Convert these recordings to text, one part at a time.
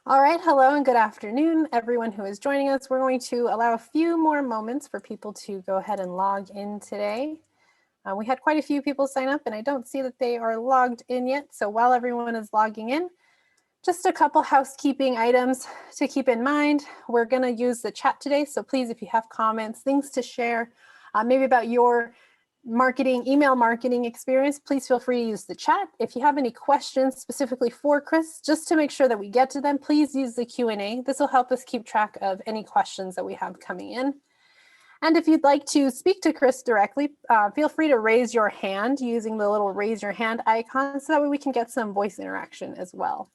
All right, hello and good afternoon, everyone who is joining us. We're going to allow a few more moments for people to go ahead and log in today. We had quite a few people sign up and I don't see that they are logged in yet. So while everyone is logging in, just a couple housekeeping items to keep in mind. We're gonna use the chat today. So please, if you have comments, things to share, maybe about your email marketing experience, please feel free to use the chat. If you have any questions specifically for Chris, just to make sure that we get to them, please use the Q&A. This will help us keep track of any questions that we have coming in. And if you'd like to speak to Chris directly, feel free to raise your hand using the little raise your hand icon so that way we can get some voice interaction as well.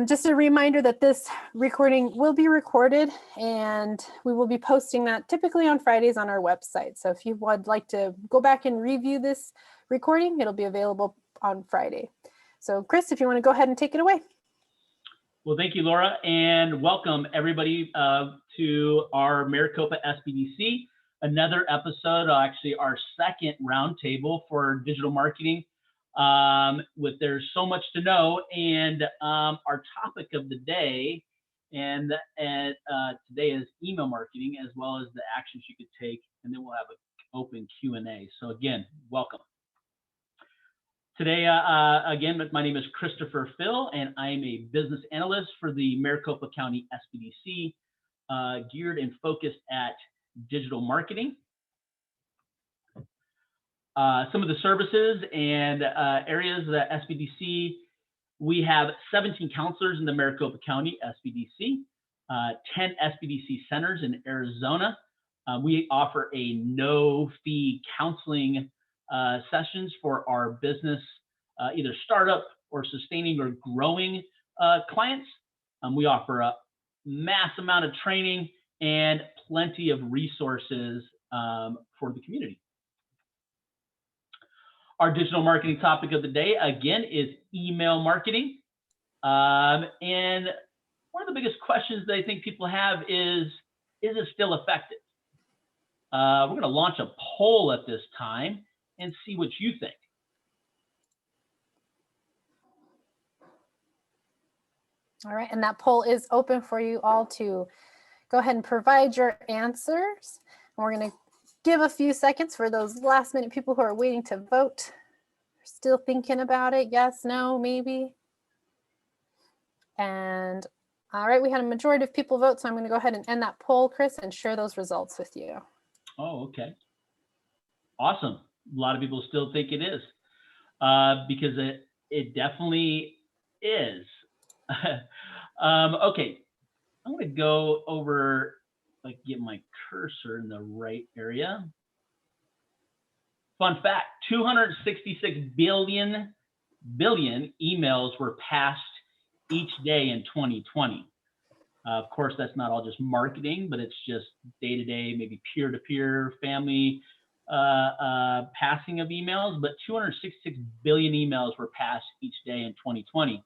Just a reminder that this recording will be recorded and we will be posting that typically on Fridays on our website. So if you would like to go back and review this recording, it'll be available on Friday. So Chris, if you want to go ahead and take it away. Well, thank you, Laura, and welcome everybody to our Maricopa SBDC, another episode, actually our second roundtable for digital marketing. There's so much to know, and our topic of the day today is email marketing, as well as the actions you could take, and then we'll have an open Q&A. So again, welcome. Today, again, my name is Christopher Phil, and I'm a business analyst for the Maricopa County SBDC, geared and focused at digital marketing. Some of the services and areas of the SBDC, we have 17 counselors in the Maricopa County SBDC, 10 SBDC centers in Arizona. We offer a no-fee counseling sessions for our business, either startup or sustaining or growing clients. We offer a mass amount of training and plenty of resources for the community. Our digital marketing topic of the day, again, is email marketing. And one of the biggest questions that I think people have is it still effective? We're going to launch a poll at this time and see what you think. All right, and that poll is open for you all to go ahead and provide your answers. And we're going to give a few seconds for those last minute people who are waiting to vote. Still thinking about it, yes, no, maybe. And all right, we had a majority of people vote, so I'm going to go ahead and end that poll, Chris, and share those results with you. Oh, okay. Awesome. A lot of people still think it is, because it definitely is. Okay, I'm going to go over, like, get my cursor in the right area. Fun fact, 266 billion emails were passed each day in 2020. Of course, that's not all just marketing, but it's just day-to-day, maybe peer-to-peer, family passing of emails, but 266 billion emails were passed each day in 2020.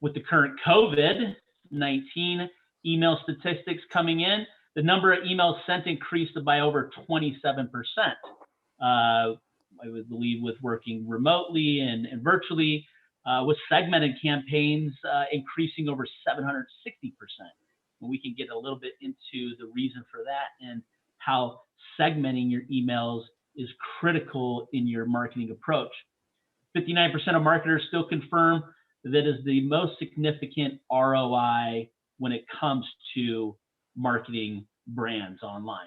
With the current COVID-19 email statistics coming in, the number of emails sent increased by over 27%. I would believe with working remotely and virtually, with segmented campaigns increasing over 760%. And we can get a little bit into the reason for that and how segmenting your emails is critical in your marketing approach. 59% of marketers still confirm that is the most significant ROI when it comes to marketing brands online.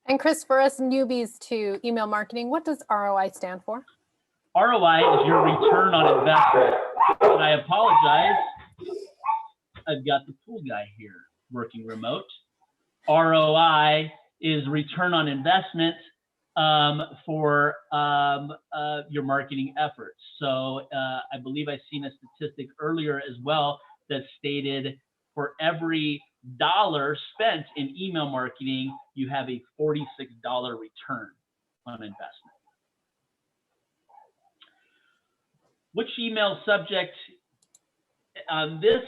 And Chris, for us newbies to email marketing, what does ROI stand for? ROI is your return on investment. And I apologize, I've got the pool guy here working remote. ROI is return on investment for your marketing efforts. So I believe I've seen a statistic earlier as well that stated for every dollar spent in email marketing, you have a $46 return on investment. Which email subject? This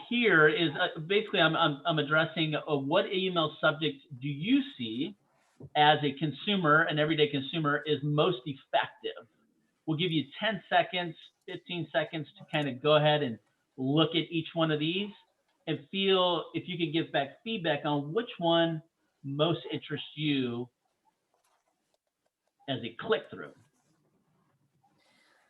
here is basically I'm addressing what email subject do you see as a consumer, an everyday consumer, is most effective. We'll give you 10 seconds 15 seconds to kind of go ahead and look at each one of these and feel if you could give back feedback on which one most interests you as a click-through.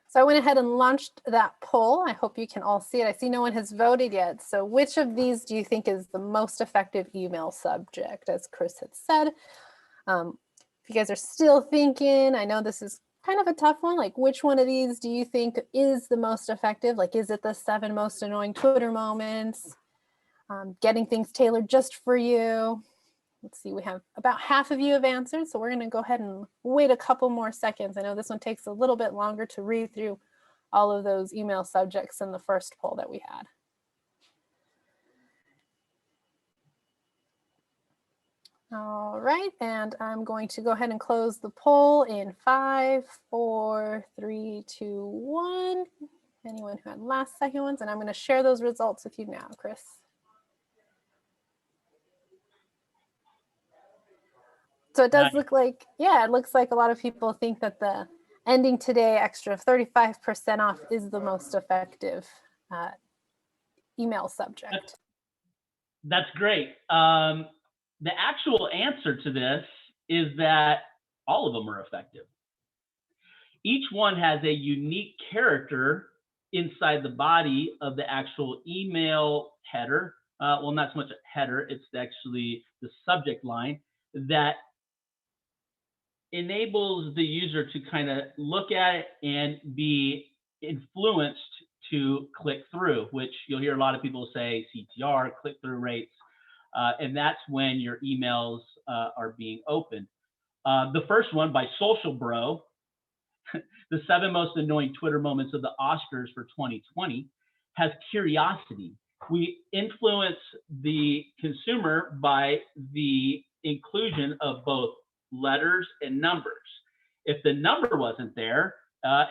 So I went ahead and launched that poll. I hope you can all see it. I see no one has voted yet. So which of these do you think is the most effective email subject, as Chris had said? If you guys are still thinking, I know this is kind of a tough one. Like, which one of these do you think is the most effective? Like, is it the 7 most annoying Twitter moments? Getting things tailored just for you? Let's see, we have about half of you have answered, so we're going to go ahead and wait a couple more seconds. I know this one takes a little bit longer to read through all of those email subjects in the first poll that we had. All right, and I'm going to go ahead and close the poll in 5, 4, 3, 2, 1. Anyone who had last second ones, and I'm going to share those results with you now, Chris. So it does look like, yeah, it looks like a lot of people think that the ending today extra 35% off is the most effective email subject. That's great. The actual answer to this is that all of them are effective. Each one has a unique character inside the body of the actual email header. Well, not so much a header, it's actually the subject line that enables the user to kind of look at it and be influenced to click through, which you'll hear a lot of people say CTR, click-through rates, and that's when your emails are being opened. The first one by Social Bro, the 7 most annoying Twitter moments of the Oscars for 2020, has curiosity. We influence the consumer by the inclusion of both letters and numbers. If the number wasn't there,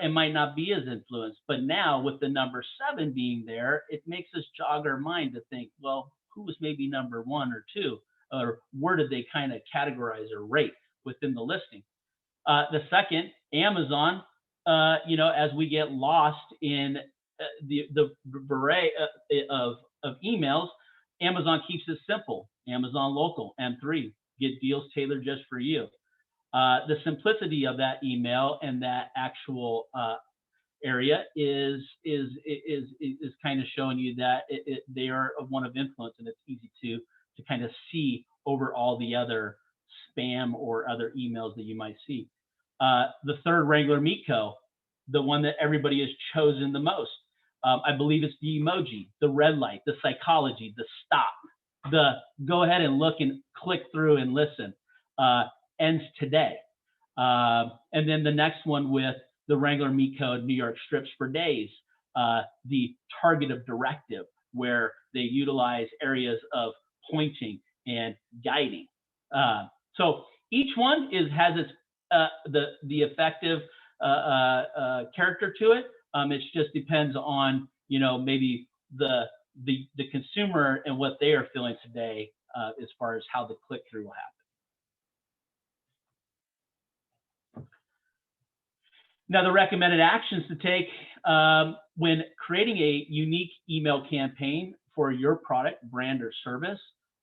it might not be as influenced. But now with the number 7 being there, it makes us jog our mind to think, well, who was maybe number 1 or 2? Or where did they kind of categorize or rate within the listing? The second, Amazon, as we get lost in the array of emails, Amazon keeps it simple. Amazon Local, M3, get deals tailored just for you. The simplicity of that email and that actual area is kind of showing you that they are one of influence, and it's easy to kind of see over all the other spam or other emails that you might see. The third, Wrangler Meat Co., the one that everybody has chosen the most. I believe it's the emoji, the red light, the psychology, the stop, the go ahead and look and click through and listen, ends today. And then the next one with the Wrangler Meat Co. New York strips for days, the target of directive, where they utilize areas of pointing and guiding. So each one has its the effective character to it. It just depends on maybe the consumer and what they are feeling today as far as how the click through will happen. Now, the recommended actions to take when creating a unique email campaign for your product, brand, or service,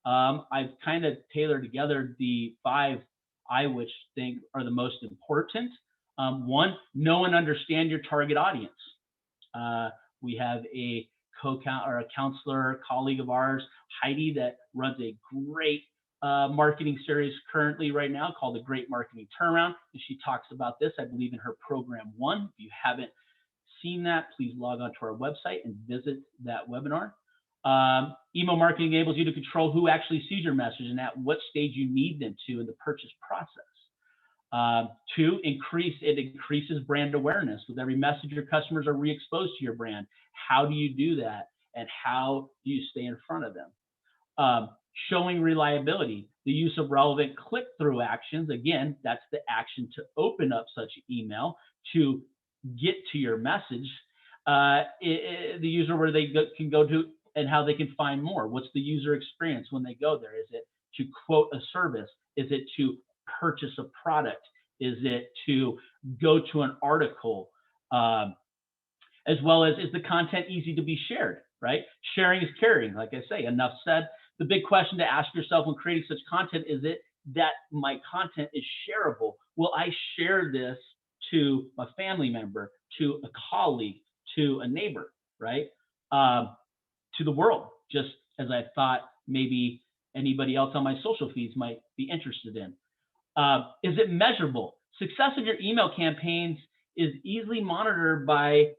I've kind of tailored together the 5 I which think are the most important. 1, know and understand your target audience. We have a counselor, colleague of ours, Heidi, that runs a great marketing series currently right now called the Great Marketing Turnaround. And she talks about this, I believe, in her program 1. If you haven't seen that, please log on to our website and visit that webinar. Email marketing enables you to control who actually sees your message and at what stage you need them to in the purchase process. 2, it increases brand awareness. With every message, your customers are re-exposed to your brand. How do you do that? And how do you stay in front of them? Showing reliability, the use of relevant click-through actions. Again, that's the action to open up such email to get to your message. The user where they can go to and how they can find more. What's the user experience when they go there? Is it to quote a service? Is it to purchase a product? Is it to go to an article? as well as is the content easy to be shared, right? Sharing is caring, like I say, enough said. The big question to ask yourself when creating such content is it that my content is shareable? Will I share this to a family member, to a colleague, to a neighbor, right? To the world, just as I thought maybe anybody else on my social feeds might be interested in. Is it measurable? Success of your email campaigns is easily monitored by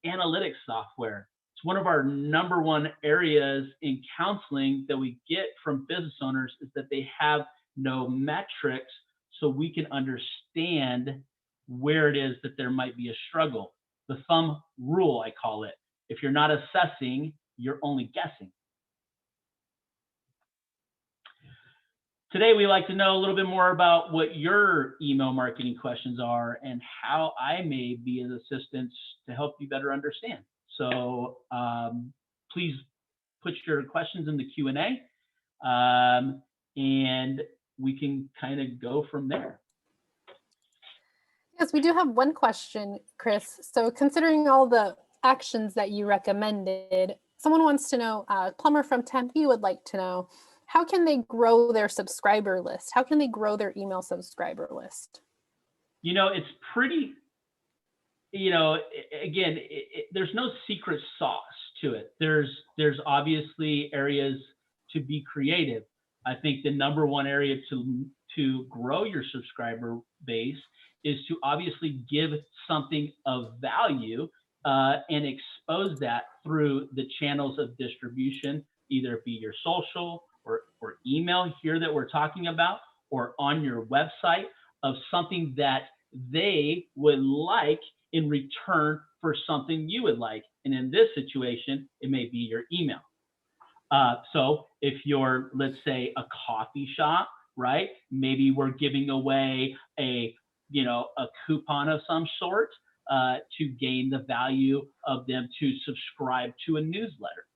analytics software. It's one of our number one areas in counseling that we get from business owners is that they have no metrics, so we can understand where it is that there might be a struggle. The thumb rule, I call it. If you're not assessing, you're only guessing. Today, we like to know a little bit more about what your email marketing questions are and how I may be an assistance to help you better understand. So please put your questions in the Q&A, and we can kind of go from there. Yes, we do have one question, Chris. So considering all the actions that you recommended, someone wants to know, Plumber from Tempe would like to know, how can they grow their subscriber list? How can they grow their email subscriber list? You know, it's pretty, you know, again, there's no secret sauce to it. There's obviously areas to be creative. I think the number one area to grow your subscriber base is to obviously give something of value and expose that through the channels of distribution, either it be your social or email here that we're talking about, or on your website, of something that they would like in return for something you would like. And in this situation, it may be your email. So if you're, let's say, a coffee shop, right? Maybe we're giving away a coupon of some sort to gain the value of them to subscribe to a newsletter.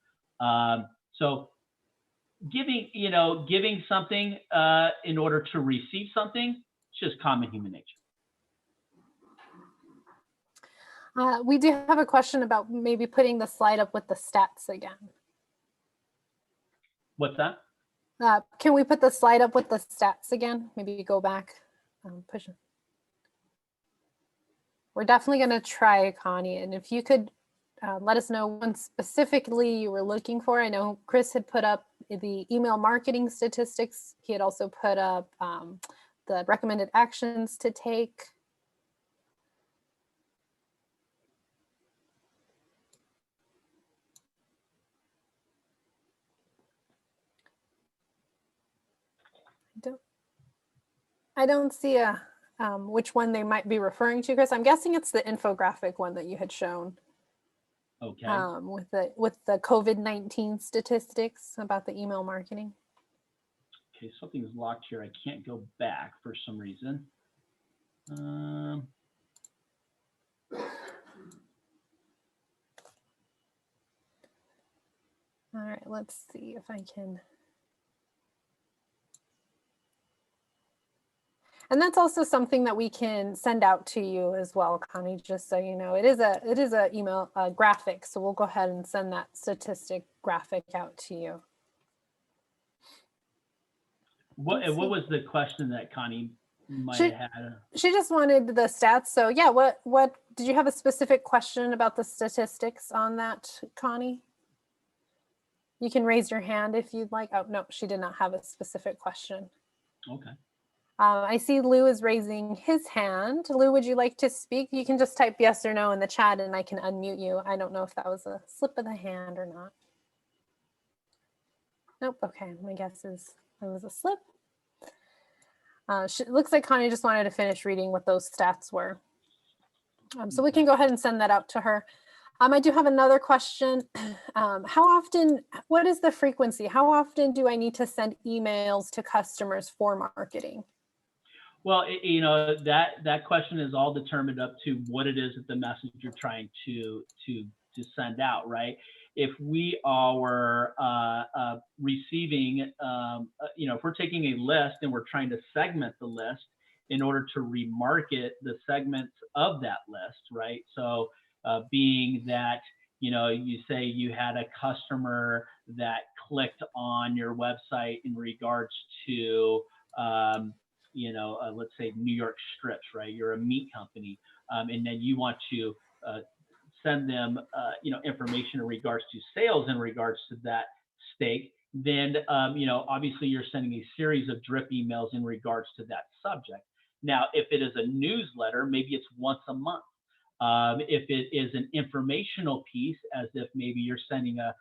So giving something in order to receive something, it's just common human nature. We do have a question about maybe putting the slide up with the stats again. What's that? Can we put the slide up with the stats again? Maybe go back, push it. We're definitely going to try, Connie. And if you could let us know what specifically you were looking for. I know Chris had put up the email marketing statistics. He had also put up the recommended actions to take. I don't see which one they might be referring to, Chris. I'm guessing it's the infographic one that you had shown. Okay. With the COVID-19 statistics about the email marketing. Okay, something's locked here. I can't go back for some reason. All right, let's see if I can. And that's also something that we can send out to you as well, Connie, just so you know. It is a email graphic, so we'll go ahead and send that statistic graphic out to you. What was the question that Connie might have had? She just wanted the stats. So yeah, what did you have a specific question about the statistics on that, Connie? You can raise your hand if you'd like. Oh, no, she did not have a specific question. Okay. I see Lou is raising his hand. Lou, would you like to speak? You can just type yes or no in the chat and I can unmute you. I don't know if that was a slip of the hand or not. Nope. Okay. My guess is it was a slip. It looks like Connie just wanted to finish reading what those stats were. So we can go ahead and send that out to her. I do have another question. What is the frequency? How often do I need to send emails to customers for marketing? Well, that question is all determined up to what it is that the message you're trying to send out, right? If we are receiving, if we're taking a list and we're trying to segment the list in order to remarket the segments of that list, right? So being that, you say you had a customer that clicked on your website in regards to, let's say New York strips, right? You're a meat company, and then you want to send them, information in regards to sales in regards to that steak. Then, obviously you're sending a series of drip emails in regards to that subject. Now, if it is a newsletter, maybe it's once a month. If it is an informational piece, as if maybe you're sending a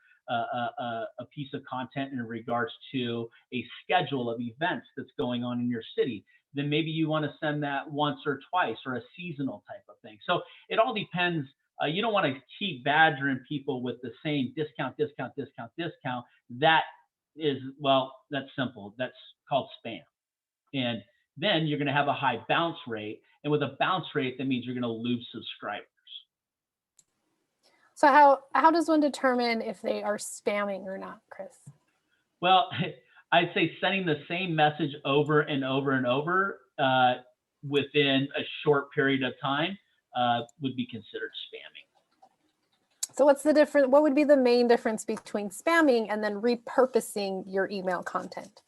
piece of content in regards to a schedule of events that's going on in your city, then maybe you want to send that once or twice, or a seasonal type of thing. So it all depends. You don't want to keep badgering people with the same discount, discount, discount, discount. That is, well, that's simple. That's called spam. And then you're going to have a high bounce rate. And with a bounce rate, that means you're going to lose subscribers. So how does one determine if they are spamming or not, Chris? Well, I'd say sending the same message over and over and over within a short period of time would be considered spamming. So what's the difference? What would be the main difference between spamming and then repurposing your email content?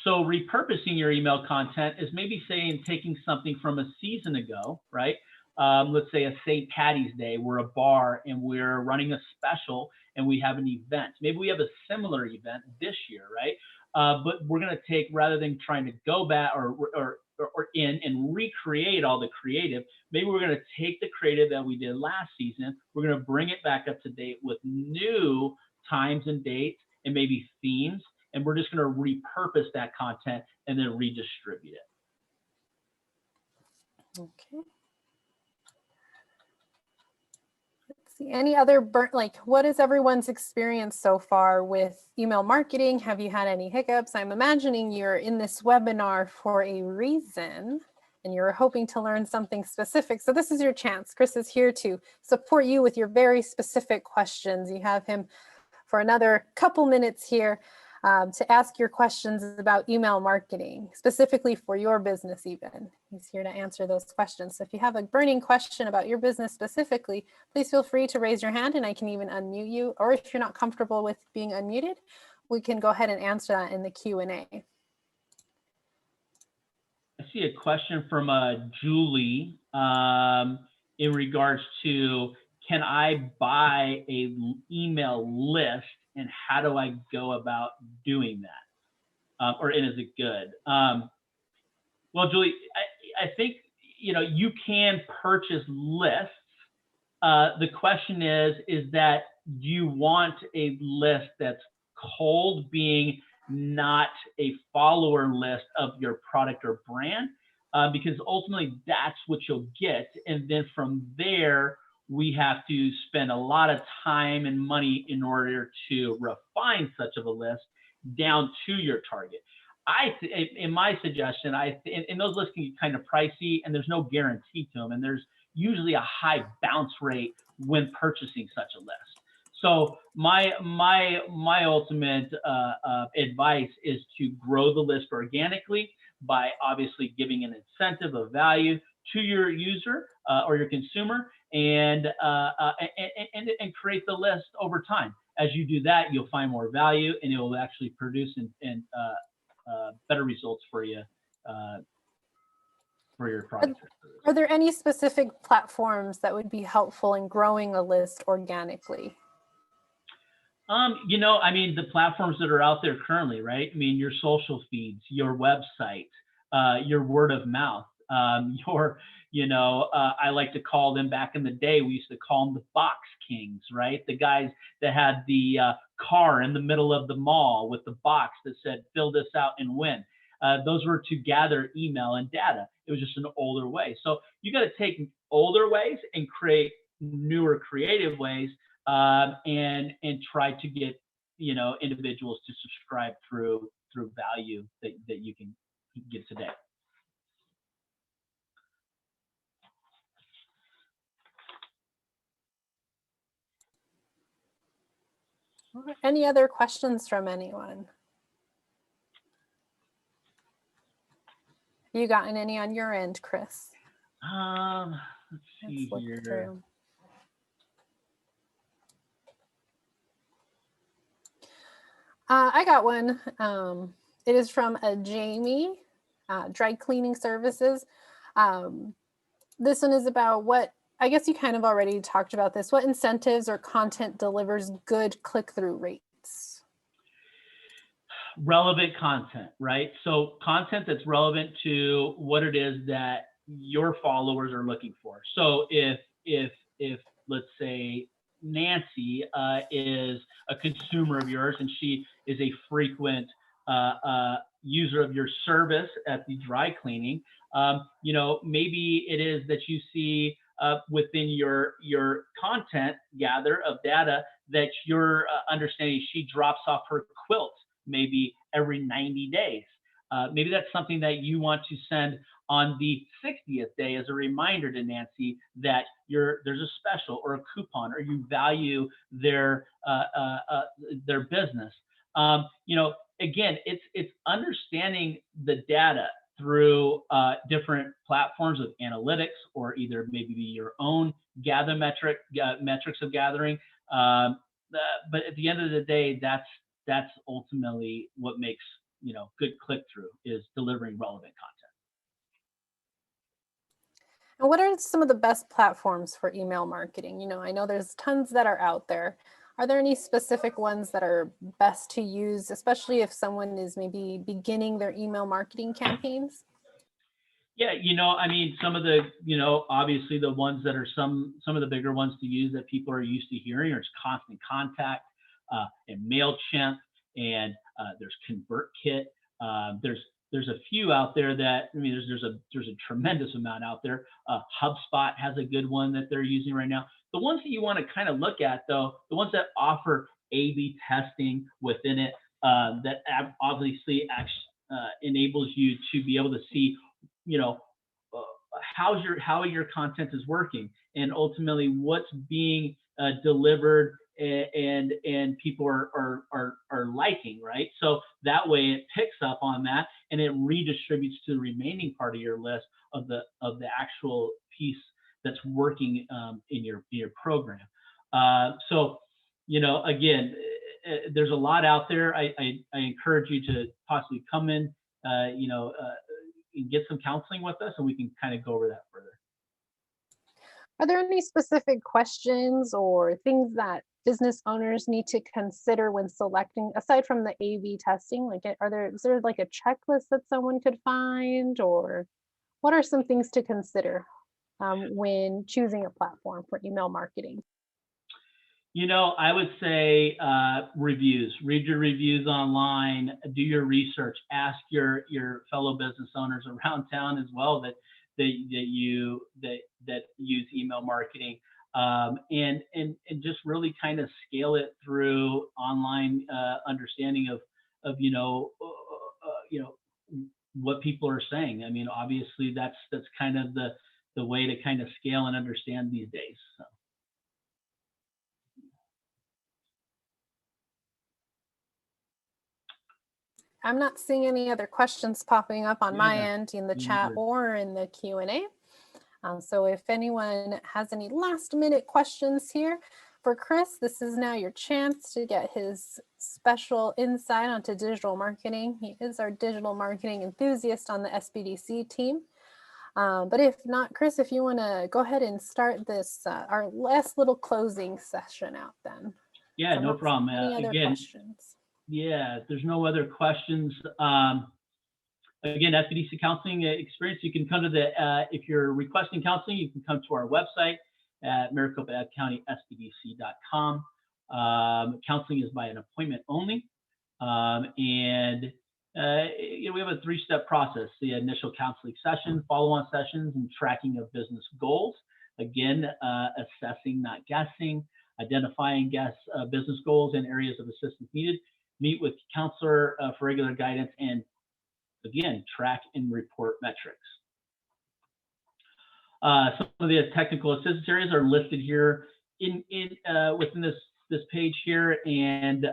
So repurposing your email content is maybe saying, taking something from a season ago, right? Let's say a St. Patty's Day, we're a bar and we're running a special and we have an event. Maybe we have a similar event this year, right? But we're going to take, rather than trying to go back or in and recreate all the creative, maybe we're going to take the creative that we did last season, we're going to bring it back up to date with new times and dates and maybe themes, and we're just going to repurpose that content and then redistribute it. Okay. Let's see, any other what is everyone's experience so far with email marketing? Have you had any hiccups? I'm imagining you're in this webinar for a reason and you're hoping to learn something specific. So this is your chance. Chris is here to support you with your very specific questions. You have him for another couple minutes here to ask your questions about email marketing, specifically for your business even. He's here to answer those questions. So if you have a burning question about your business specifically, please feel free to raise your hand and I can even unmute you. Or if you're not comfortable with being unmuted, we can go ahead and answer that in the Q&A. I see a question from Julie in regards to, can I buy an email list and how do I go about doing that? And is it good? Well, Julie, I think, you can purchase lists. The question is that, do you want a list that's cold, being not a follower list of your product or brand? Because ultimately that's what you'll get. And then from there, we have to spend a lot of time and money in order to refine such of a list down to your target. In my suggestion, and those lists can be kind of pricey and there's no guarantee to them. And there's usually a high bounce rate when purchasing such a list. So my ultimate advice is to grow the list organically by obviously giving an incentive of value to your user or your consumer, and create the list over time. As you do that, you'll find more value, and it will actually produce and better results for you for your product. Are there any specific platforms that would be helpful in growing a list organically? The platforms that are out there currently, right? Your social feeds, your website, your word of mouth, I like to call them, back in the day, we used to call them the box kings, right? The guys that had the car in the middle of the mall with the box that said, fill this out and win. Those were to gather email and data. It was just an older way. So you got to take older ways and create newer creative ways, and try to get, individuals to subscribe through value that you can get today. Any other questions from anyone? Have you gotten any on your end, Chris? Let's see here. I got one. It is from a Jamie, Dry Cleaning Services. This one is about what, I guess you kind of already talked about this, what incentives or content delivers good click-through rates? Relevant content, right? So content that's relevant to what it is that your followers are looking for. So if let's say Nancy is a consumer of yours and she is a frequent user of your service at the dry cleaning, you know, maybe it is that you see within your content gather of data that you're understanding she drops off her quilt maybe every 90 days. Maybe that's something that you want to send on the 60th day as a reminder to Nancy that there's a special or a coupon or you value their business. You know, again, it's understanding the data through different platforms of analytics or either maybe your own metrics of gathering. But at the end of the day, that's ultimately what makes, you know, good click-through is delivering relevant content. And what are some of the best platforms for email marketing? You know, I know there's tons that are out there. Are there any specific ones that are best to use, especially if someone is maybe beginning their email marketing campaigns? Yeah, you know, I mean, some of the, you know, obviously the ones that are some of the bigger ones to use that people are used to hearing are Constant Contact and MailChimp, and there's ConvertKit. There's a few out there that, I mean, there's a tremendous amount out there. HubSpot has a good one that they're using right now. The ones that you want to kind of look at, though, the ones that offer A/B testing within it, that obviously enables you to be able to see, you know, how your content is working, and ultimately what's being delivered and people are liking, right? So that way it picks up on that and it redistributes to the remaining part of your list of the actual piece that's working in your program. So, you know, again, there's a lot out there. I encourage you to possibly come in, you know, and get some counseling with us, and we can kind of go over that further. Are there any specific questions or things that business owners need to consider when selecting, aside from the A/B testing? Like, is there like a checklist that someone could find, or what are some things to consider when choosing a platform for email marketing? You know, I would say reviews. Read your reviews online. Do your research. Ask your fellow business owners around town as well that use email marketing, and just really kind of scale it through online understanding of you know what people are saying. I mean, obviously that's kind of the way to kind of scale and understand these days. So. I'm not seeing any other questions popping up on my Yeah, end in the me chat neither. or in the Q&A. So if anyone has any last minute questions here for Chris, this is now your chance to get his special insight onto digital marketing. He is our digital marketing enthusiast on the SBDC team. But if not, Chris, if you want to go ahead and start this, our last little closing session out then. Yeah, So no problem. any other Again, questions? yeah, if there's no other questions, again, SBDC counseling experience, you can come to if you're requesting counseling, you can come to our website at maricopa.county.sbdc.com. Counseling is by an appointment only. And you know, we have a 3-step process: the initial counseling session, follow-on sessions, and tracking of business goals. Again, assessing, not guessing, identifying business goals and areas of assistance needed. Meet with counselor for regular guidance, and again, track and report metrics. Some of the technical assistance areas are listed here within this page here, and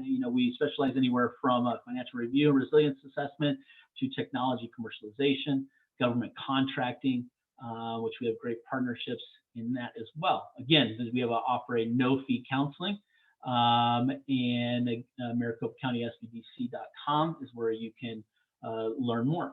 you know, we specialize anywhere from financial review and resilience assessment to technology commercialization, government contracting, which we have great partnerships in that as well. Again, we offer a no-fee counseling and Maricopa County SBDC.com is where you can learn more.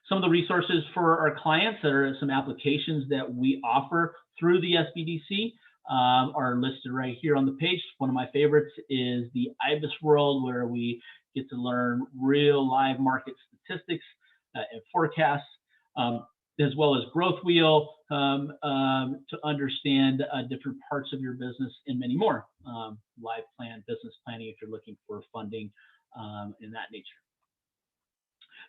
Some of the resources for our clients, there are some applications that we offer through the SBDC are listed right here on the page. One of my favorites is the IBIS World, where we get to learn real live market statistics and forecasts, as well as Growth Wheel to understand different parts of your business and many more. Live plan, business planning if you're looking for funding in that nature.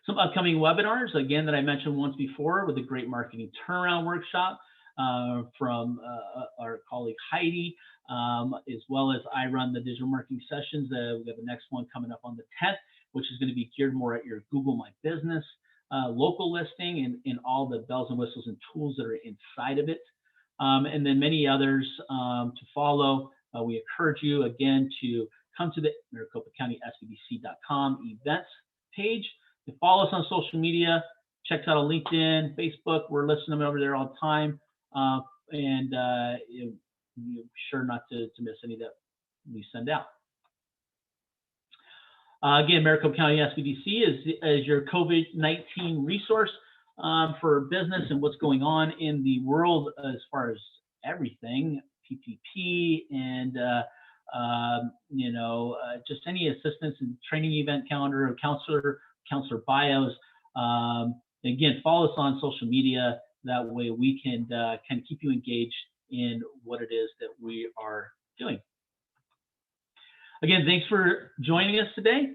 Some upcoming webinars, again, that I mentioned once before with the Great Marketing Turnaround Workshop from our colleague Heidi, as well as I run the digital marketing sessions. We have the next one coming up on the 10th, which is going to be geared more at your Google My Business local listing and all the bells and whistles and tools that are inside of it. And then many others to follow. We encourage you, again, to come to the Maricopa County SBDC.com events page. To follow us on social media, check us out on LinkedIn, Facebook. We're listing them over there all the time. And you're sure not to miss any that we send out. Again, Maricopa County SBDC is your COVID-19 resource for business and what's going on in the world as far as everything, PPP and just any assistance in training event calendar or counselor bios. Again, follow us on social media. That way we can keep you engaged in what it is that we are doing. Again, thanks for joining us today.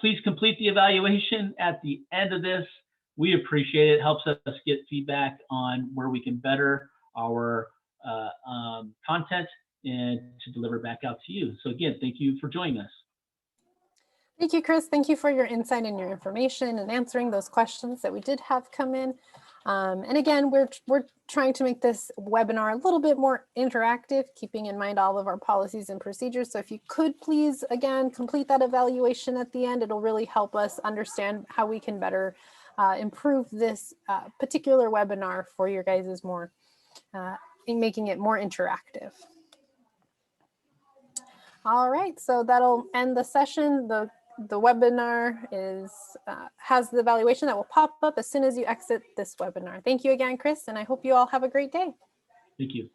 Please complete the evaluation at the end of this. We appreciate it. It helps us get feedback on where we can better our content and to deliver back out to you. So again, thank you for joining us. Thank you, Chris. Thank you for your insight and your information and answering those questions that we did have come in. And again, we're trying to make this webinar a little bit more interactive, keeping in mind all of our policies and procedures. So if you could please, again, complete that evaluation at the end, it'll really help us understand how we can better improve this particular webinar for your guys' more, in making it more interactive. All right, so that'll end the session. The webinar has the evaluation that will pop up as soon as you exit this webinar. Thank you again, Chris, and I hope you all have a great day. Thank you.